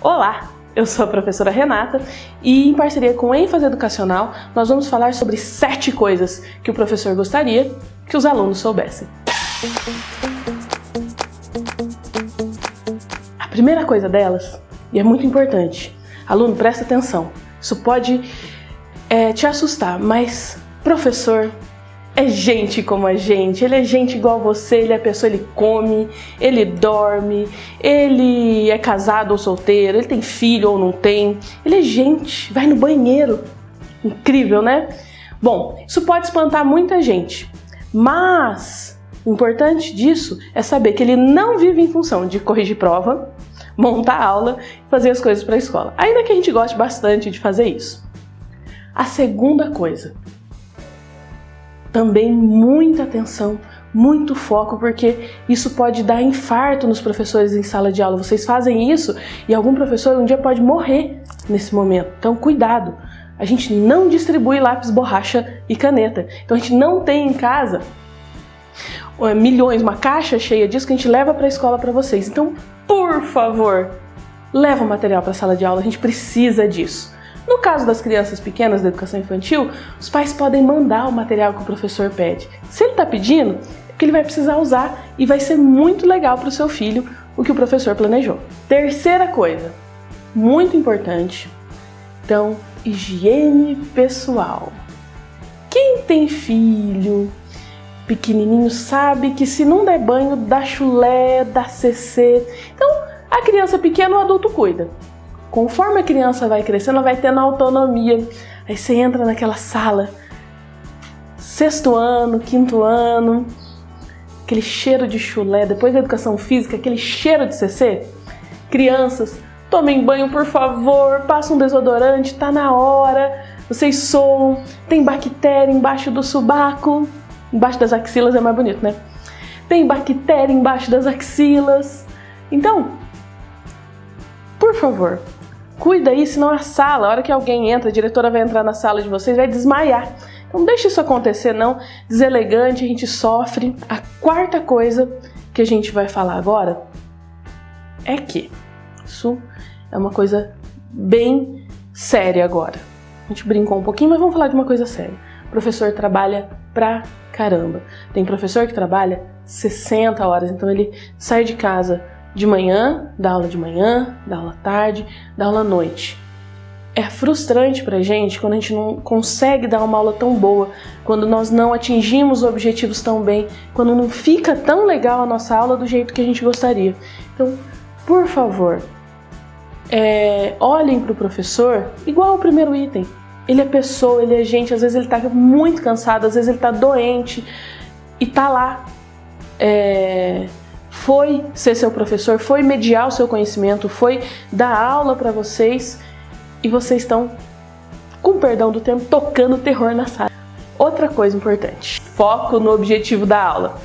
Olá, eu sou a professora Renata e, em parceria com o ênfase educacional, nós vamos falar sobre 7 coisas que o professor gostaria que os alunos soubessem. A primeira coisa delas, e é muito importante, aluno, presta atenção, isso pode te assustar, mas professor é gente como a gente, ele é gente igual a você, ele é pessoa, ele come, ele dorme, ele é casado ou solteiro, ele tem filho ou não tem, ele é gente, vai no banheiro. Incrível, né? Bom, isso pode espantar muita gente, mas o importante disso é saber que ele não vive em função de corrigir prova, montar aula e fazer as coisas para a escola, ainda que a gente goste bastante de fazer isso. A segunda coisa, também muita atenção, muito foco, porque isso pode dar infarto nos professores em sala de aula. Vocês fazem isso e algum professor um dia pode morrer nesse momento. Então, cuidado! A gente não distribui lápis, borracha e caneta. Então, a gente não tem em casa milhões, uma caixa cheia disso que a gente leva para a escola para vocês. Então, por favor, leva o material para a sala de aula, a gente precisa disso. No caso das crianças pequenas da educação infantil, os pais podem mandar o material que o professor pede. Se ele está pedindo, é porque ele vai precisar usar e vai ser muito legal para o seu filho o que o professor planejou. Terceira coisa, muito importante, então, higiene pessoal. Quem tem filho pequenininho sabe que se não der banho, dá chulé, dá cc. Então, a criança pequena, o adulto cuida. Conforme a criança vai crescendo, ela vai tendo autonomia. Aí você entra naquela sala, 6º ano, 5º ano, aquele cheiro de chulé, depois da educação física, aquele cheiro de CC. Crianças, tomem banho, por favor, passa um desodorante, tá na hora, vocês soam, tem bactéria embaixo do sobaco, embaixo das axilas é mais bonito, né? Tem bactéria embaixo das axilas. Então, por favor, cuida aí, senão a sala, a hora que alguém entra, a diretora vai entrar na sala de vocês, vai desmaiar. Então não deixe isso acontecer não, deselegante, a gente sofre. A quarta coisa que a gente vai falar agora é que isso é uma coisa bem séria agora. A gente brincou um pouquinho, mas vamos falar de uma coisa séria. O professor trabalha pra caramba. Tem professor que trabalha 60 horas, então ele sai de casa de manhã, dá aula de manhã, dá aula à tarde, dá aula à noite. É frustrante pra gente quando a gente não consegue dar uma aula tão boa, quando nós não atingimos os objetivos tão bem, quando não fica tão legal a nossa aula do jeito que a gente gostaria. Então, por favor, olhem pro professor igual o primeiro item. Ele é pessoa, ele é gente, às vezes ele tá muito cansado, às vezes ele tá doente e tá lá. Foi ser seu professor, foi mediar o seu conhecimento, foi dar aula para vocês e vocês estão, com perdão do termo, tocando terror na sala. Outra coisa importante, foco no objetivo da aula.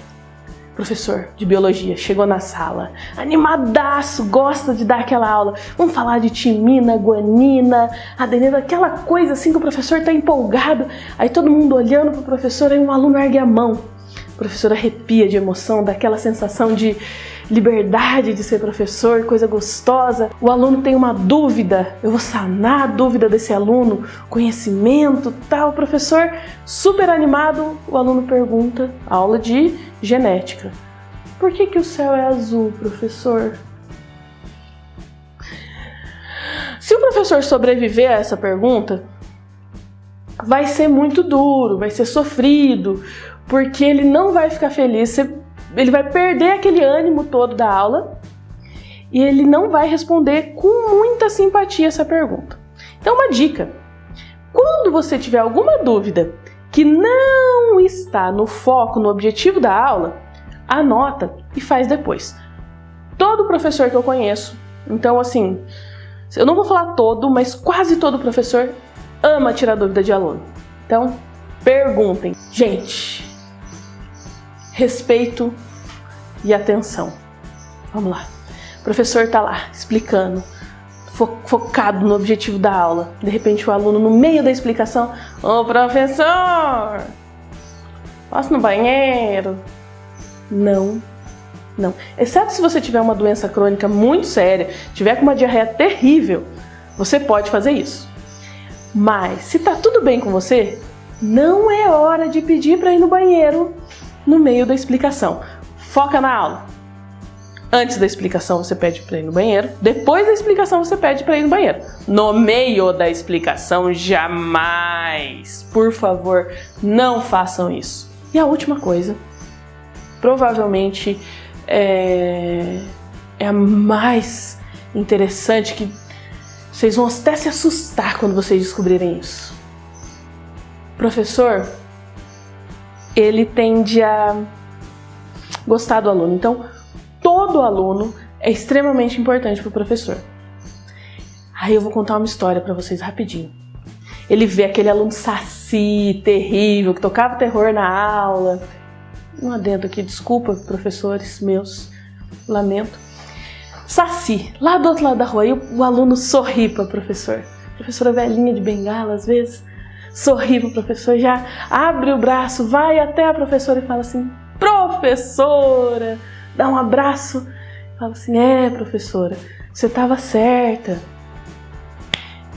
Professor de biologia chegou na sala, animadaço, gosta de dar aquela aula. Vamos falar de timina, guanina, adenina, aquela coisa assim que o professor está empolgado. Aí todo mundo olhando para o professor, aí um aluno ergue a mão. O professor arrepia de emoção, daquela sensação de liberdade de ser professor, coisa gostosa. O aluno tem uma dúvida, eu vou sanar a dúvida desse aluno, conhecimento, tal. O professor, super animado, o aluno pergunta, aula de genética. Por que o céu é azul, professor? Se o professor sobreviver a essa pergunta, vai ser muito duro, vai ser sofrido, porque ele não vai ficar feliz, ele vai perder aquele ânimo todo da aula e ele não vai responder com muita simpatia essa pergunta. Então, uma dica: quando você tiver alguma dúvida que não está no foco, no objetivo da aula, anota e faz depois. Todo professor que eu conheço, então assim, eu não vou falar todo, mas quase todo professor ama tirar dúvida de aluno. Então, perguntem. Gente, respeito e atenção. Vamos lá. O professor está lá explicando, focado no objetivo da aula. De repente o aluno, no meio da explicação: ô professor, posso ir no banheiro? Não Não. Exceto se você tiver uma doença crônica muito séria, tiver com uma diarreia terrível, você pode fazer isso. Mas se tá tudo bem com você, não é hora de pedir para ir no banheiro no meio da explicação. Foca na aula. Antes da explicação você pede para ir no banheiro, depois da explicação você pede para ir no banheiro. No meio da explicação, jamais. Por favor, não façam isso. E a última coisa, provavelmente é a mais interessante, que vocês vão até se assustar quando vocês descobrirem isso. O professor, ele tende a gostar do aluno. Então, todo aluno é extremamente importante para o professor. Aí eu vou contar uma história para vocês rapidinho. Ele vê aquele aluno saci, terrível, que tocava terror na aula. Um adendo aqui, desculpa, professores meus, lamento. Saci, lá do outro lado da rua, e o aluno sorri para o professor. A professora velhinha de bengala, às vezes, sorri para o professor, já abre o braço, vai até a professora e fala assim: professora, dá um abraço. Fala assim: professora, você estava certa.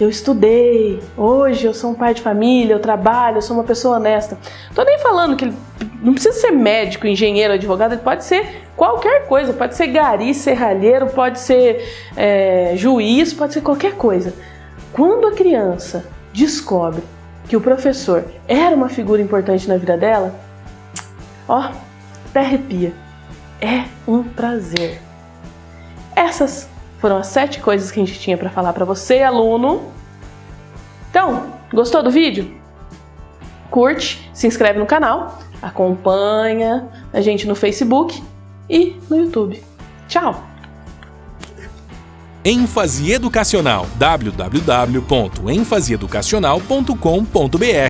Eu estudei, hoje eu sou um pai de família, eu trabalho, eu sou uma pessoa honesta. Tô nem falando que ele não precisa ser médico, engenheiro, advogado, ele pode ser qualquer coisa, pode ser gari, serralheiro, pode ser juiz, pode ser qualquer coisa. Quando a criança descobre que o professor era uma figura importante na vida dela, ó, até arrepia. É um prazer. Essas foram as 7 coisas que a gente tinha para falar para você, aluno. Então, gostou do vídeo? Curte, se inscreve no canal, acompanha a gente no Facebook e no YouTube. Tchau! ênfase educacional, www.enfaseeducacional.com.br